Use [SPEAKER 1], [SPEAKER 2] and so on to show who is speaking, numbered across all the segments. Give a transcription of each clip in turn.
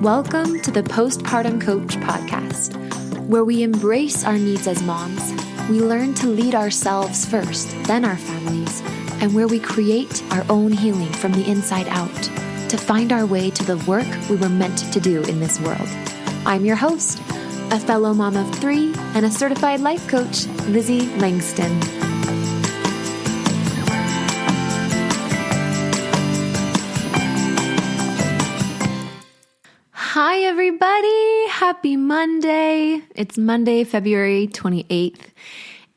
[SPEAKER 1] Welcome to the Postpartum Coach podcast, where we embrace our needs as moms, we learn to lead ourselves first, then our families, and where we create our own healing from the inside out to find our way to the work we were meant to do in this world. I'm your host, a fellow mom of 3 and a certified life coach, Lizzie Langston. Hi, everybody. Happy Monday. It's Monday, February 28th,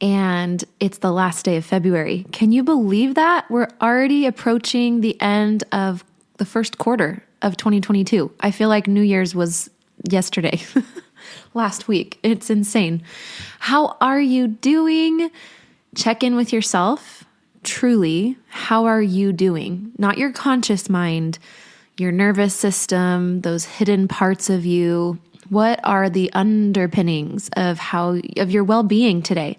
[SPEAKER 1] and it's the last day of February. Can you believe that? We're already approaching the end of the first quarter of 2022. I feel like New Year's was yesterday, last week. It's insane. How are you doing? Check in with yourself. Truly, how are you doing? Not your conscious mind, your nervous system, those hidden parts of you. What are the underpinnings of your well-being today?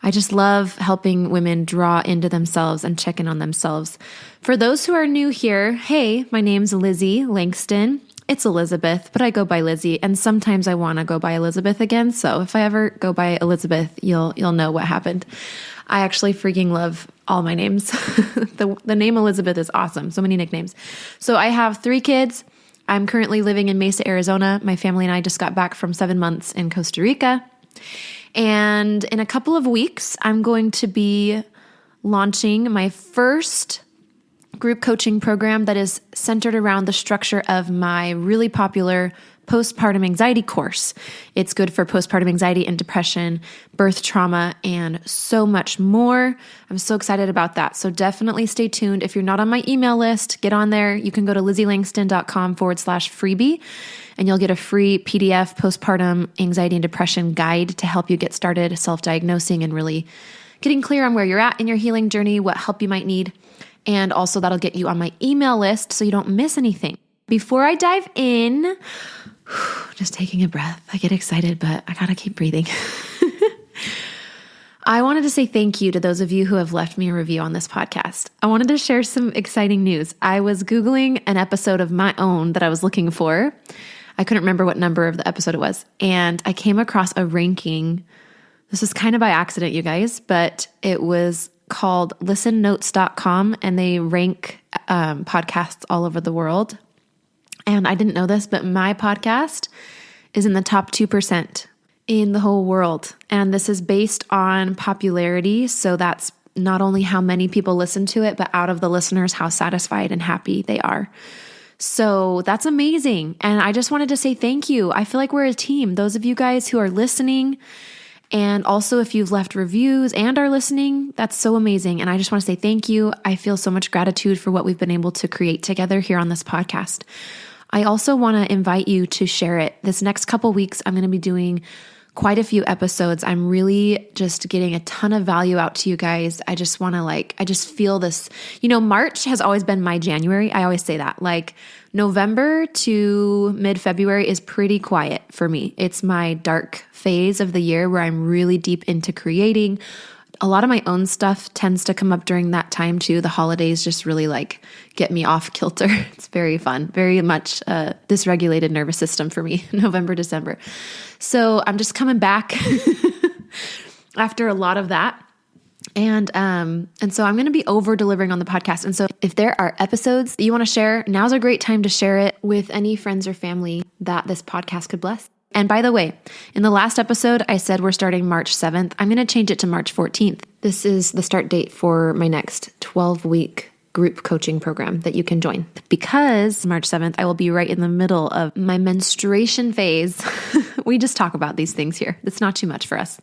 [SPEAKER 1] I just love helping women draw into themselves and check in on themselves. For those who are new here, hey, my name's Lizzie Langston. It's Elizabeth, but I go by Lizzie, and sometimes I want to go by Elizabeth again. So if I ever go by Elizabeth, you'll know what happened. I actually freaking love all my names. The name Elizabeth is awesome. So many nicknames. So I have 3 kids. I'm currently living in Mesa, Arizona. My family and I just got back from 7 months in Costa Rica. And in a couple of weeks, I'm going to be launching my first group coaching program that is centered around the structure of my really popular postpartum anxiety course. It's good for postpartum anxiety and depression, birth trauma, and so much more. I'm so excited about that. So definitely stay tuned. If you're not on my email list, get on there. You can go to lizzielangston.com/freebie, and you'll get a free PDF postpartum anxiety and depression guide to help you get started self-diagnosing and really getting clear on where you're at in your healing journey, what help you might need. And also that'll get you on my email list so you don't miss anything. Before I dive in, just taking a breath. I get excited, but I gotta keep breathing. I wanted to say thank you to those of you who have left me a review on this podcast. I wanted to share some exciting news. I was Googling an episode of my own that I was looking for. I couldn't remember what number of the episode it was. And I came across a ranking. This was kind of by accident, you guys, but it was called listennotes.com, and they rank podcasts all over the world. And I didn't know this, but my podcast is in the top 2% in the whole world. And this is based on popularity. So that's not only how many people listen to it, but out of the listeners, how satisfied and happy they are. So that's amazing. And I just wanted to say thank you. I feel like we're a team. Those of you guys who are listening, and also if you've left reviews and are listening, that's so amazing. And I just want to say thank you. I feel so much gratitude for what we've been able to create together here on this podcast. I also want to invite you to share it. This next couple weeks, I'm going to be doing quite a few episodes. I'm really just getting a ton of value out to you guys. I just want to I just feel this, March has always been my January. I always say that. November to mid-February is pretty quiet for me. It's my dark phase of the year where I'm really deep into creating. A lot of my own stuff tends to come up during that time too. The holidays just really get me off kilter. It's very fun, very much dysregulated nervous system for me, November, December. So I'm just coming back after a lot of that. And so I'm going to be over delivering on the podcast. And so if there are episodes that you want to share, now's a great time to share it with any friends or family that this podcast could bless. And by the way, in the last episode, I said we're starting March 7th. I'm going to change it to March 14th. This is the start date for my next 12-week group coaching program that you can join. Because March 7th, I will be right in the middle of my menstruation phase. We just talk about these things here. It's not too much for us.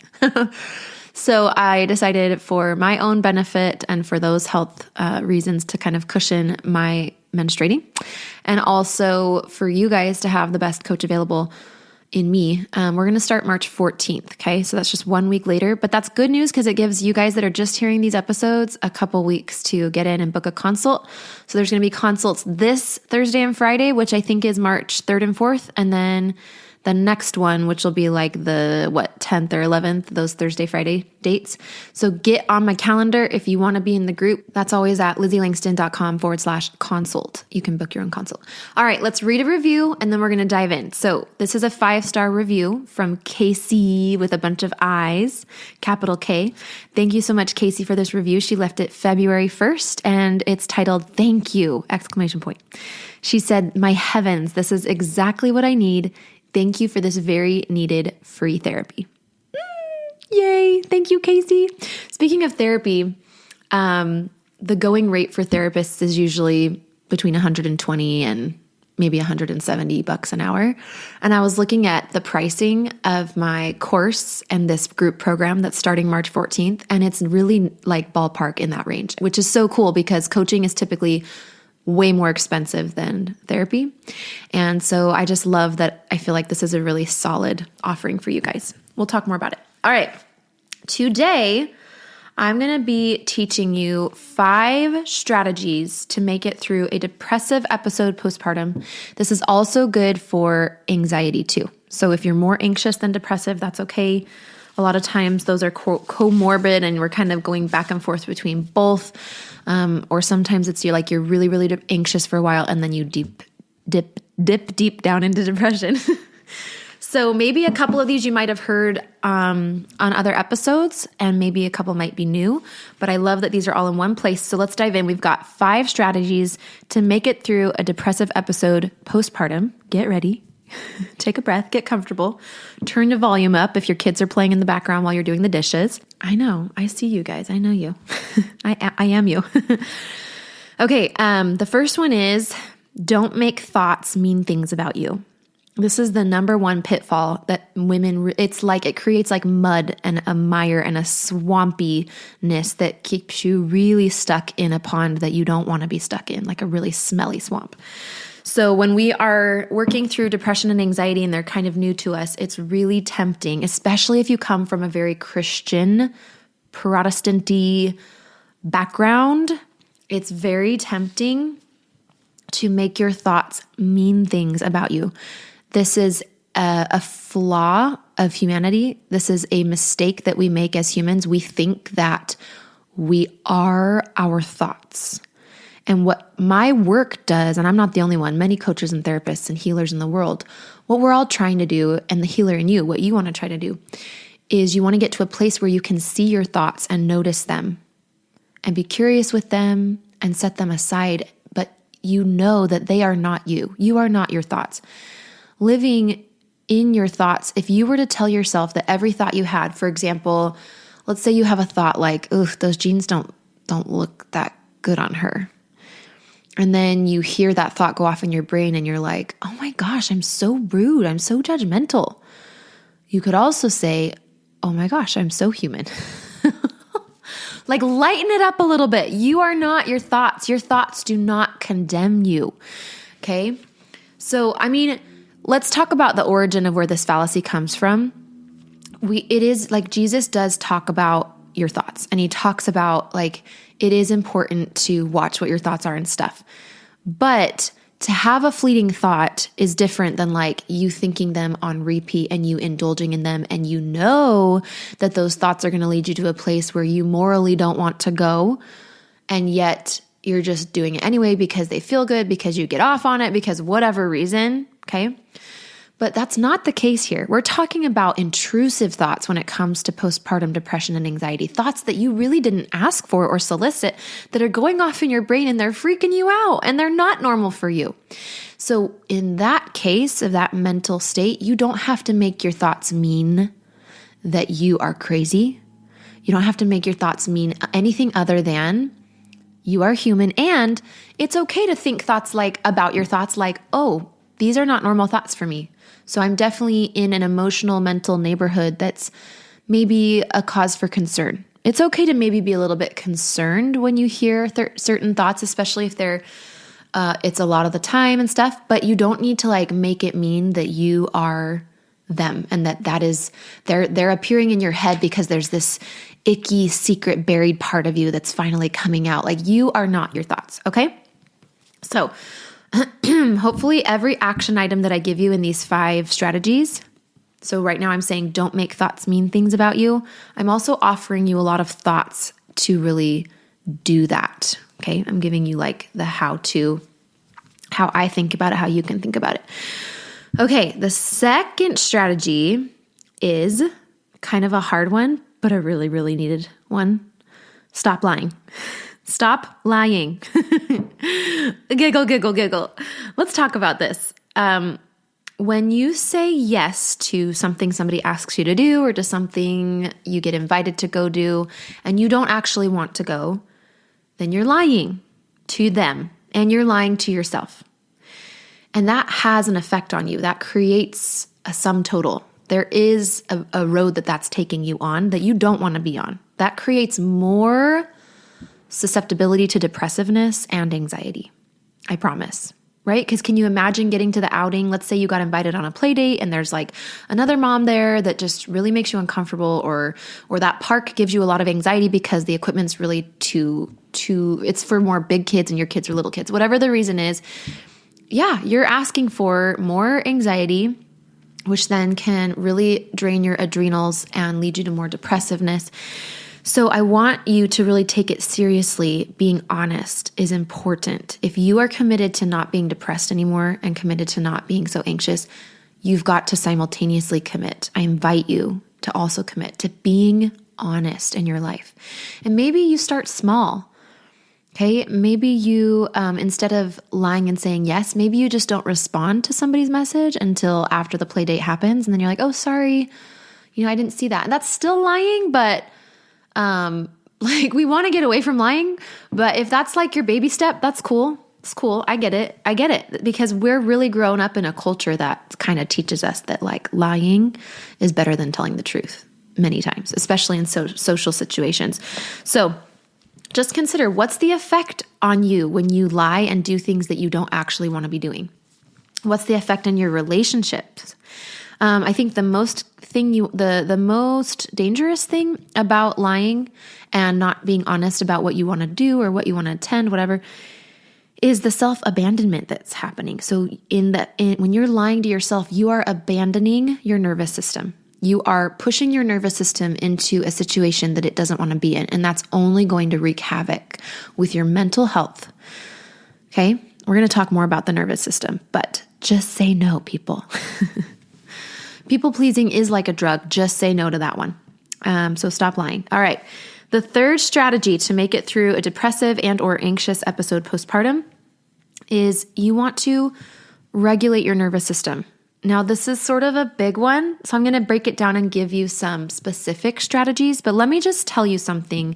[SPEAKER 1] So I decided for my own benefit and for those health reasons to kind of cushion my menstruating, and also for you guys to have the best coach available in me. We're going to start March 14th. Okay. So that's just 1 week later, but that's good news because it gives you guys that are just hearing these episodes a couple weeks to get in and book a consult. So there's going to be consults this Thursday and Friday, which I think is March 3rd and 4th. And then the next one, which will be like the 10th or 11th, those Thursday, Friday dates. So get on my calendar if you want to be in the group. That's always at lizzieLangston.com/consult. You can book your own consult. All right, let's read a review and then we're going to dive in. So this is a 5-star review from Casey with a bunch of I's, capital K. Thank you so much, Casey, for this review. She left it February 1st and it's titled, "Thank you!" She said, "My heavens, this is exactly what I need. Thank you for this very needed free therapy." Yay. Thank you, Casey. Speaking of therapy, the going rate for therapists is usually between $120 and maybe $170 an hour. And I was looking at the pricing of my course and this group program that's starting March 14th. And it's really like ballpark in that range, which is so cool because coaching is typically way more expensive than therapy. And so I just love that. I feel like this is a really solid offering for you guys. We'll talk more about it. All right. Today, I'm going to be teaching you 5 strategies to make it through a depressive episode postpartum. This is also good for anxiety too. So if you're more anxious than depressive, that's okay. A lot of times those are comorbid and we're kind of going back and forth between both. Or sometimes it's you're really, really anxious for a while and then you dip deep down into depression. So maybe a couple of these you might have heard on other episodes and maybe a couple might be new, but I love that these are all in one place. So let's dive in. We've got 5 strategies to make it through a depressive episode postpartum. Get ready. Take a breath, get comfortable, turn the volume up if your kids are playing in the background while you're doing the dishes. I know, I see you guys. I know you. I am you. Okay, the first one is don't make thoughts mean things about you. This is the number one pitfall that women, it creates like mud and a mire and a swampiness that keeps you really stuck in a pond that you don't want to be stuck in, like a really smelly swamp. So when we are working through depression and anxiety and they're kind of new to us, it's really tempting, especially if you come from a very Christian, Protestant-y background. It's very tempting to make your thoughts mean things about you. This is a flaw of humanity. This is a mistake that we make as humans. We think that we are our thoughts. And what my work does, and I'm not the only one, many coaches and therapists and healers in the world, what we're all trying to do, and the healer in you, what you want to try to do, is you want to get to a place where you can see your thoughts and notice them and be curious with them and set them aside. But you know that they are not you. You are not your thoughts. Living in your thoughts, if you were to tell yourself that every thought you had, for example, let's say you have a thought like, "Oof, those jeans don't look that good on her." And then you hear that thought go off in your brain and you're like, "Oh my gosh, I'm so rude. I'm so judgmental." You could also say, "Oh my gosh, I'm so human." Like lighten it up a little bit. You are not your thoughts. Your thoughts do not condemn you. Okay? So, let's talk about the origin of where this fallacy comes from. It is like Jesus does talk about your thoughts, and he talks about like it is important to watch what your thoughts are and stuff. But to have a fleeting thought is different than like you thinking them on repeat and you indulging in them, and you know that those thoughts are going to lead you to a place where you morally don't want to go, and yet you're just doing it anyway because they feel good, because you get off on it, because whatever reason, okay? But that's not the case here. We're talking about intrusive thoughts when it comes to postpartum depression and anxiety, thoughts that you really didn't ask for or solicit that are going off in your brain and they're freaking you out and they're not normal for you. So in that case of that mental state, you don't have to make your thoughts mean that you are crazy. You don't have to make your thoughts mean anything other than you are human, and it's okay to think thoughts like about your thoughts like, "Oh, these are not normal thoughts for me. So I'm definitely in an emotional, mental neighborhood that's maybe a cause for concern." It's okay to maybe be a little bit concerned when you hear certain thoughts, especially if it's a lot of the time and stuff, but you don't need to like make it mean that you are them and that is, they're appearing in your head because there's this icky, secret, buried part of you that's finally coming out. Like you are not your thoughts, okay? So Hopefully every action item that I give you in these 5 strategies. So right now I'm saying don't make thoughts mean things about you. I'm also offering you a lot of thoughts to really do that. Okay. I'm giving you like the how I think about it, how you can think about it. Okay. The second strategy is kind of a hard one, but a really, really needed one. Stop lying. Stop lying. Giggle, giggle, giggle. Let's talk about this. When you say yes to something somebody asks you to do or to something you get invited to go do and you don't actually want to go, then you're lying to them and you're lying to yourself. And that has an effect on you. That creates a sum total. There is a road that's taking you on that you don't want to be on. That creates more susceptibility to depressiveness and anxiety. I promise. Right? Because can you imagine getting to the outing? Let's say you got invited on a play date and there's like another mom there that just really makes you uncomfortable, or that park gives you a lot of anxiety because the equipment's really it's for more big kids and your kids are little kids. Whatever the reason is, yeah, you're asking for more anxiety, which then can really drain your adrenals and lead you to more depressiveness. So I want you to really take it seriously. Being honest is important. If you are committed to not being depressed anymore and committed to not being so anxious, you've got to simultaneously commit. I invite you to also commit to being honest in your life. And maybe you start small. Okay, maybe you, instead of lying and saying yes, maybe you just don't respond to somebody's message until after the play date happens. And then you're like, oh, sorry, I didn't see that. And that's still lying, but like we want to get away from lying, but if that's like your baby step, that's cool. It's cool. I get it because we're really grown up in a culture that kind of teaches us that like lying is better than telling the truth many times, especially in social situations. So just consider, what's the effect on you when you lie and do things that you don't actually want to be doing? What's the effect on your relationships? I think the most dangerous thing about lying and not being honest about what you want to do or what you want to attend, whatever, is the self-abandonment that's happening. So when you're lying to yourself, you are abandoning your nervous system. You are pushing your nervous system into a situation that it doesn't want to be in, and that's only going to wreak havoc with your mental health. Okay? We're going to talk more about the nervous system, but just say no, people. People pleasing is like a drug. Just say no to that one. So stop lying. All right. The third strategy to make it through a depressive and or anxious episode postpartum is you want to regulate your nervous system. Now, this is sort of a big one, so I'm going to break it down and give you some specific strategies, but let me just tell you something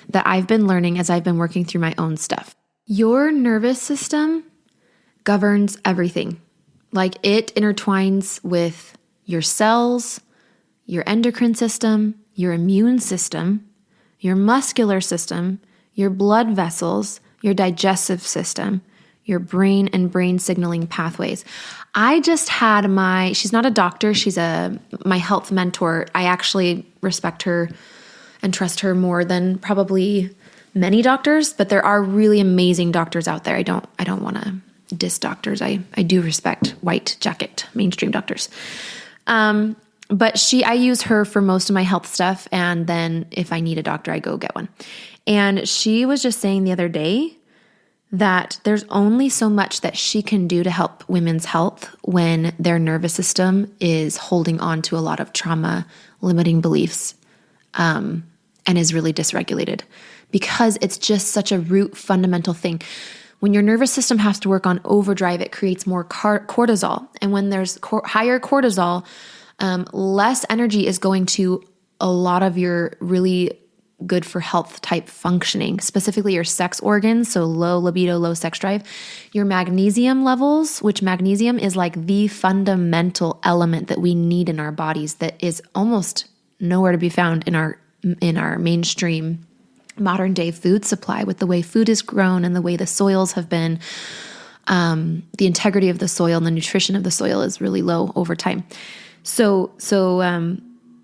[SPEAKER 1] that I've been learning as I've been working through my own stuff. Your nervous system governs everything. Like, it intertwines with your cells, your endocrine system, your immune system, your muscular system, your blood vessels, your digestive system, your brain and brain signaling pathways. I just had she's not a doctor, she's my health mentor. I actually respect her and trust her more than probably many doctors, but there are really amazing doctors out there. I don't want to diss doctors. I do respect white jacket mainstream doctors. But I use her for most of my health stuff. And then if I need a doctor, I go get one. And she was just saying the other day that there's only so much that she can do to help women's health when their nervous system is holding on to a lot of trauma, limiting beliefs, and is really dysregulated, because it's just such a root fundamental thing. When your nervous system has to work on overdrive, it creates more cortisol. And when there's higher cortisol, less energy is going to a lot of your really good for health type functioning, specifically your sex organs. So low libido, low sex drive, your magnesium levels, which magnesium is like the fundamental element that we need in our bodies that is almost nowhere to be found in our mainstream modern day food supply, with the way food is grown and the way the soils have been. The integrity of the soil and the nutrition of the soil is really low over time. So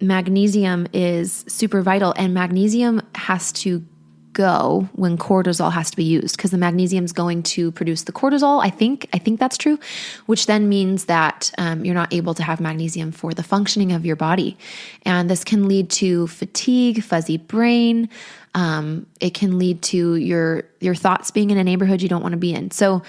[SPEAKER 1] magnesium is super vital, and magnesium has to go when cortisol has to be used, because the magnesium is going to produce the cortisol. I think that's true, which then means that you're not able to have magnesium for the functioning of your body. And this can lead to fatigue, fuzzy brain. It can lead to your thoughts being in a neighborhood you don't want to be in. So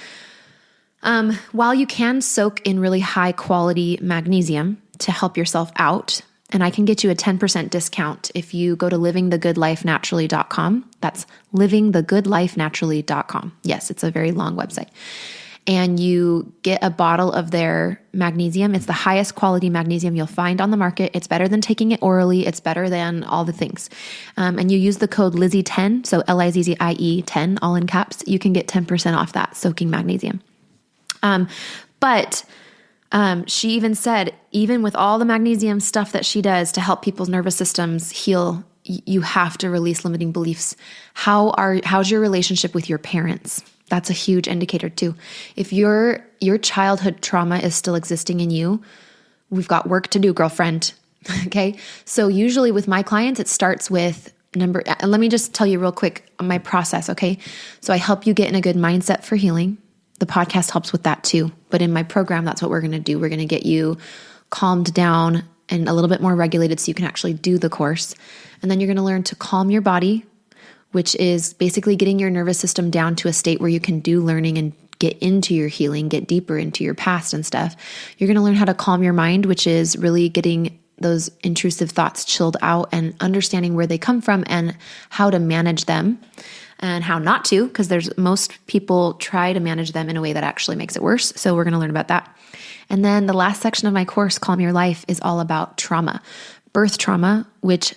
[SPEAKER 1] while you can soak in really high quality magnesium to help yourself out, and I can get you a 10% discount if you go to livingthegoodlifenaturally.com. That's livingthegoodlifenaturally.com. Yes, it's a very long website. And you get a bottle of their magnesium. It's the highest quality magnesium you'll find on the market. It's better than taking it orally. It's better than all the things. And you use the code Lizzie10, so Lizzie 10, all in caps. You can get 10% off that soaking magnesium. But she even said, even with all the magnesium stuff that she does to help people's nervous systems heal, you have to release limiting beliefs. How's your relationship with your parents? That's a huge indicator too. If your childhood trauma is still existing in you, we've got work to do, girlfriend. Okay. So usually with my clients, it starts with let me just tell you real quick my process. Okay. So I help you get in a good mindset for healing. The podcast helps with that too. But in my program, that's what we're going to do. We're going to get you calmed down and a little bit more regulated so you can actually do the course. And then you're going to learn to calm your body, which is basically getting your nervous system down to a state where you can do learning and get into your healing, get deeper into your past and stuff. You're going to learn how to calm your mind, which is really getting those intrusive thoughts chilled out and understanding where they come from and how to manage them. And how not to, because most people try to manage them in a way that actually makes it worse. So we're going to learn about that. And then the last section of my course, Calm Your Life, is all about trauma, birth trauma, which,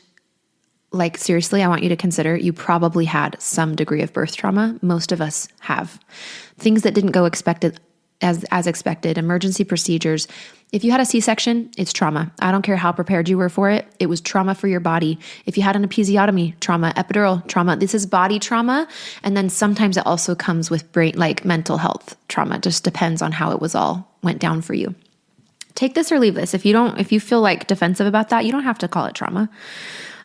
[SPEAKER 1] like, seriously, I want you to consider you probably had some degree of birth trauma. Most of us have. Things that didn't go as expected, emergency procedures. If you had a C-section, it's trauma. I don't care how prepared you were for it. It was trauma for your body. If you had an episiotomy, trauma, epidural, trauma. This is body trauma. And then sometimes it also comes with brain, like mental health trauma. Just depends on how it went down for you. Take this or leave this. If you feel like defensive about that, you don't have to call it trauma.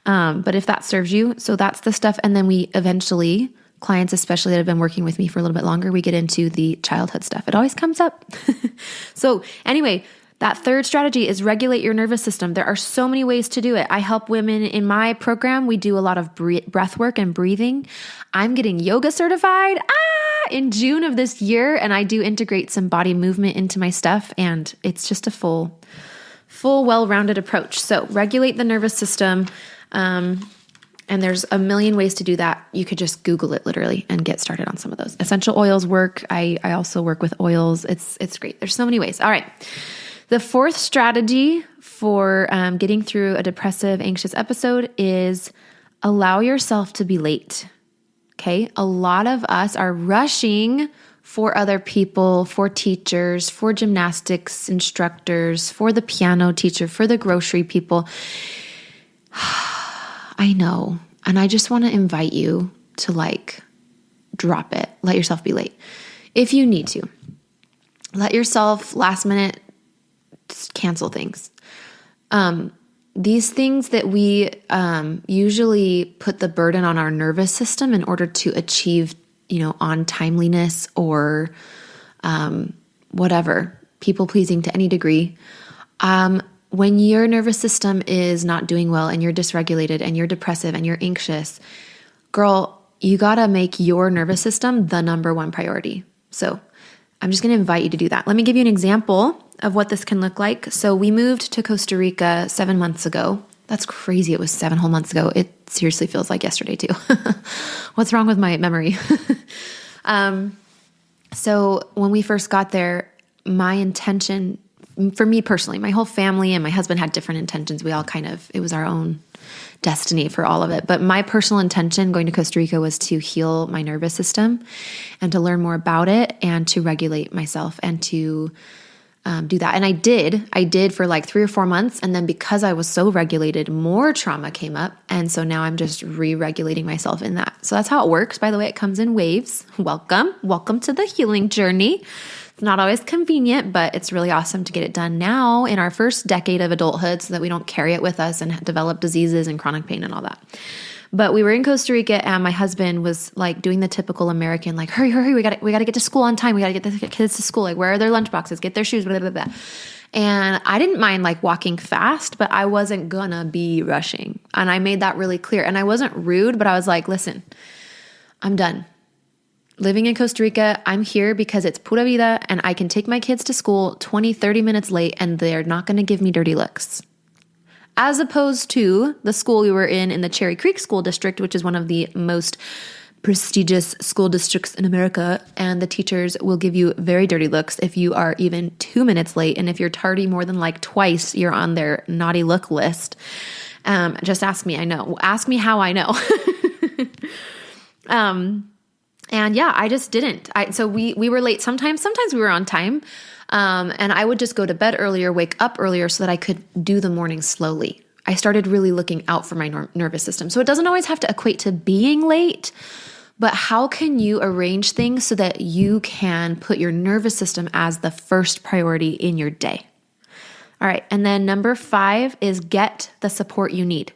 [SPEAKER 1] But if that serves you, so that's the stuff. And then we eventually, clients especially that have been working with me for a little bit longer, we get into the childhood stuff. It always comes up. So anyway, that third strategy is regulate your nervous system. There are so many ways to do it. I help women in my program. We do a lot of breath work and breathing. I'm getting yoga certified in June of this year, and I do integrate some body movement into my stuff, and it's just a full, well-rounded approach. So regulate the nervous system. And there's a million ways to do that. You could just Google it literally and get started on some of those. Essential oils work. I also work with oils. It's great. There's so many ways. All right. The fourth strategy for getting through a depressive, anxious episode is allow yourself to be late. Okay. A lot of us are rushing for other people, for teachers, for gymnastics instructors, for the piano teacher, for the grocery people. I know. And I just want to invite you to drop it. Let yourself be late. If you need to, let yourself last minute cancel things. These things that we usually put the burden on our nervous system in order to achieve, on timeliness or whatever, people pleasing to any degree. When your nervous system is not doing well and you're dysregulated and you're depressive and you're anxious, girl, you got to make your nervous system the number one priority. So I'm just going to invite you to do that. Let me give you an example of what this can look like. So we moved to Costa Rica 7 months ago. That's crazy. It was 7 whole months ago. It seriously feels like yesterday too. What's wrong with my memory? So when we first got there, my intention, for me personally, my whole family and my husband had different intentions. We all it was our own destiny for all of it. But my personal intention going to Costa Rica was to heal my nervous system and to learn more about it and to regulate myself and to do that. And I did for 3 or 4 months. And then because I was so regulated, more trauma came up. And so now I'm just re-regulating myself in that. So that's how it works. By the way, it comes in waves. Welcome to the healing journey. It's not always convenient, but it's really awesome to get it done now in our first decade of adulthood so that we don't carry it with us and develop diseases and chronic pain and all that. But we were in Costa Rica and my husband was like doing the typical American, like, hurry, hurry, we gotta get to school on time. We gotta get the kids to school. Like, where are their lunch boxes? Get their shoes, blah, blah, blah. And I didn't mind like walking fast, but I wasn't gonna be rushing. And I made that really clear. And I wasn't rude, but I was like, listen, I'm done. Living in Costa Rica, I'm here because it's pura vida and I can take my kids to school 20, 30 minutes late and they're not going to give me dirty looks. As opposed to the school we were in the Cherry Creek School District, which is one of the most prestigious school districts in America. And the teachers will give you very dirty looks if you are even 2 minutes late. And if you're tardy more than like twice, you're on their naughty look list. Just ask me, I know. Ask me how I know. And yeah, I just didn't. So we were late sometimes we were on time. And I would just go to bed earlier, wake up earlier so that I could do the morning slowly. I started really looking out for my nervous system. So it doesn't always have to equate to being late, but how can you arrange things so that you can put your nervous system as the first priority in your day? All right. And then number 5 is get the support you need.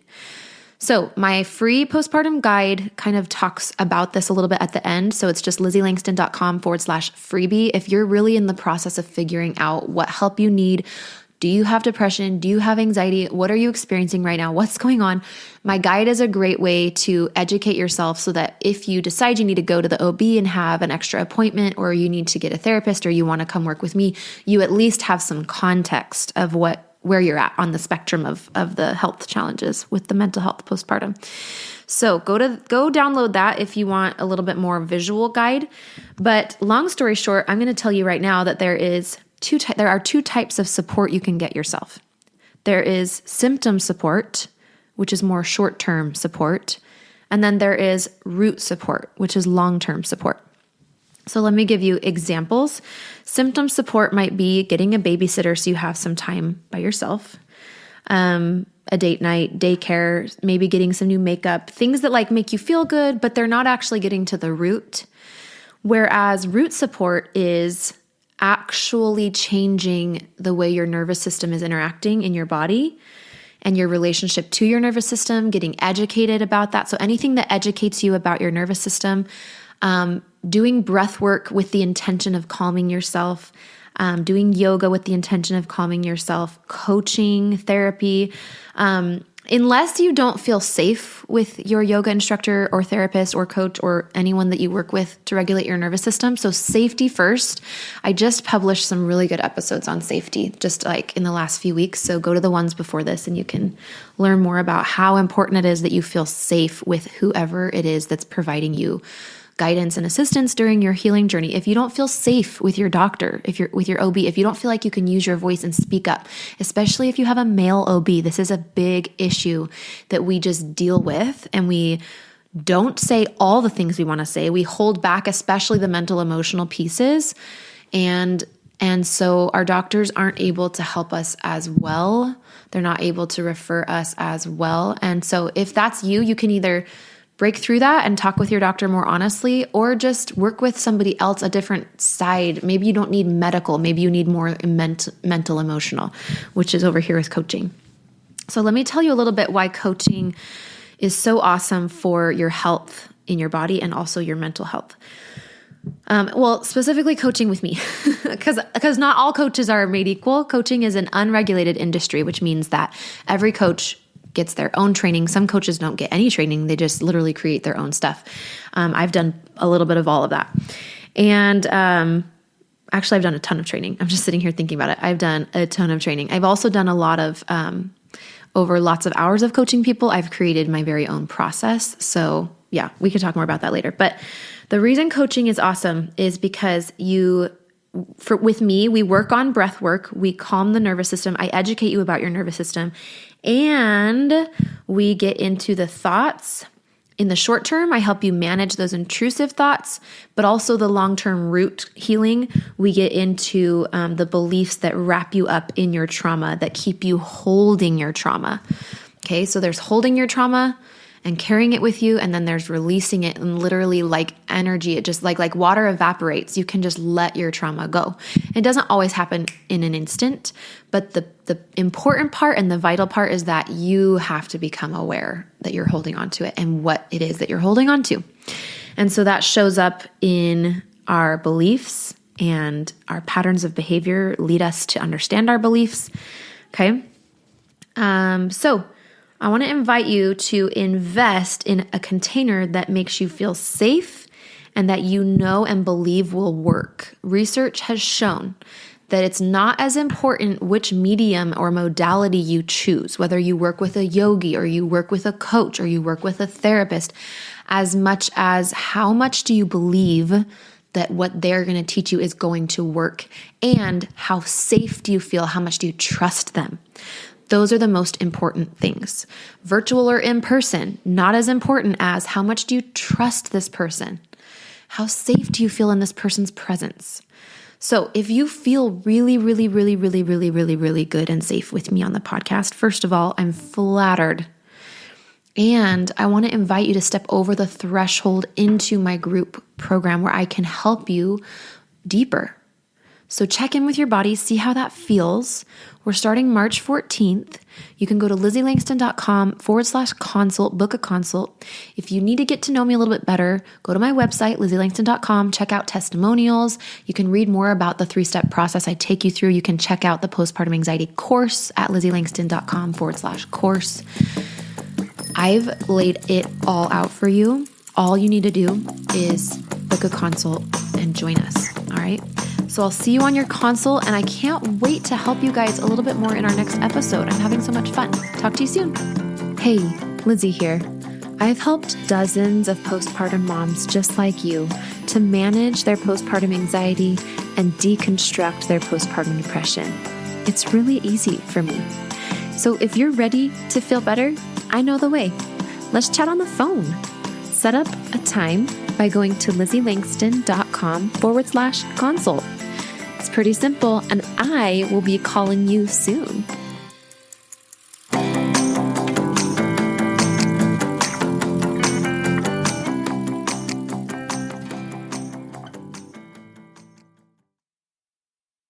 [SPEAKER 1] So my free postpartum guide kind of talks about this a little bit at the end. So it's just LizzieLangston.com/freebie. If you're really in the process of figuring out what help you need, do you have depression? Do you have anxiety? What are you experiencing right now? What's going on? My guide is a great way to educate yourself so that if you decide you need to go to the OB and have an extra appointment, or you need to get a therapist, or you want to come work with me, you at least have some context of where you're at on the spectrum of the health challenges with the mental health postpartum. So go download that if you want a little bit more visual guide. But long story short, I'm going to tell you right now that there are 2 types of support you can get yourself. There is symptom support, which is more short-term support. And then there is root support, which is long-term support. So let me give you examples. Symptom support might be getting a babysitter so you have some time by yourself, a date night, daycare, maybe getting some new makeup, things that like make you feel good, but they're not actually getting to the root. Whereas root support is actually changing the way your nervous system is interacting in your body and your relationship to your nervous system, getting educated about that. So anything that educates you about your nervous system, doing breath work with the intention of calming yourself, doing yoga with the intention of calming yourself, coaching, therapy. Unless you don't feel safe with your yoga instructor or therapist or coach or anyone that you work with to regulate your nervous system. So safety first. I just published some really good episodes on safety just like in the last few weeks. So go to the ones before this and you can learn more about how important it is that you feel safe with whoever it is that's providing you guidance and assistance during your healing journey. If you don't feel safe with your doctor, if you're with your OB, if you don't feel like you can use your voice and speak up, especially if you have a male OB, this is a big issue that we just deal with, and we don't say all the things we want to say. We hold back, especially the mental, emotional pieces. And so our doctors aren't able to help us as well. They're not able to refer us as well. And so if that's you, you can either break through that and talk with your doctor more honestly, or just work with somebody else, a different side. Maybe you don't need medical. Maybe you need more mental, emotional, which is over here with coaching. So let me tell you a little bit why coaching is so awesome for your health in your body and also your mental health. Well, specifically coaching with me, because not all coaches are made equal. Coaching is an unregulated industry, which means that every coach gets their own training. Some coaches don't get any training. They just literally create their own stuff. I've done a little bit of all of that. And actually, I've done a ton of training. I'm just sitting here thinking about it. I've done a ton of training. I've also done a lot of, over lots of hours of coaching people, I've created my very own process. So yeah, we could talk more about that later. But the reason coaching is awesome is because with me, we work on breath work. We calm the nervous system. I educate you about your nervous system. And we get into the thoughts. In the short term, I help you manage those intrusive thoughts, but also the long-term root healing. We get into the beliefs that wrap you up in your trauma, that keep you holding your trauma. Okay, so there's holding your trauma, and carrying it with you. And then there's releasing it, and literally like energy, it just like water evaporates. You can just let your trauma go. It doesn't always happen in an instant, but the important part and the vital part is that you have to become aware that you're holding on to it and what it is that you're holding on to. And so that shows up in our beliefs, and our patterns of behavior lead us to understand our beliefs. Okay. So I want to invite you to invest in a container that makes you feel safe and that you know and believe will work. Research has shown that it's not as important which medium or modality you choose, whether you work with a yogi or you work with a coach or you work with a therapist, as much as how much do you believe that what they're going to teach you is going to work, and how safe do you feel, how much do you trust them? Those are the most important things. Virtual or in person, not as important as how much do you trust this person? How safe do you feel in this person's presence? So if you feel really, really, really, really, really, really, really good and safe with me on the podcast, first of all, I'm flattered. And I want to invite you to step over the threshold into my group program where I can help you deeper. So check in with your body, see how that feels. We're starting March 14th. You can go to LizzieLangston.com/consult, book a consult. If you need to get to know me a little bit better, go to my website, LizzieLangston.com, check out testimonials. You can read more about the 3-step process I take you through. You can check out the postpartum anxiety course at LizzieLangston.com/course. I've laid it all out for you. All you need to do is book a consult and join us. All right. So I'll see you on your consult, and I can't wait to help you guys a little bit more in our next episode. I'm having so much fun. Talk to you soon. Hey, Lizzie here. I've helped dozens of postpartum moms just like you to manage their postpartum anxiety and deconstruct their postpartum depression. It's really easy for me. So if you're ready to feel better, I know the way. Let's chat on the phone. Set up a time by going to LizzieLangston.com/consult. It's pretty simple, and I will be calling you soon.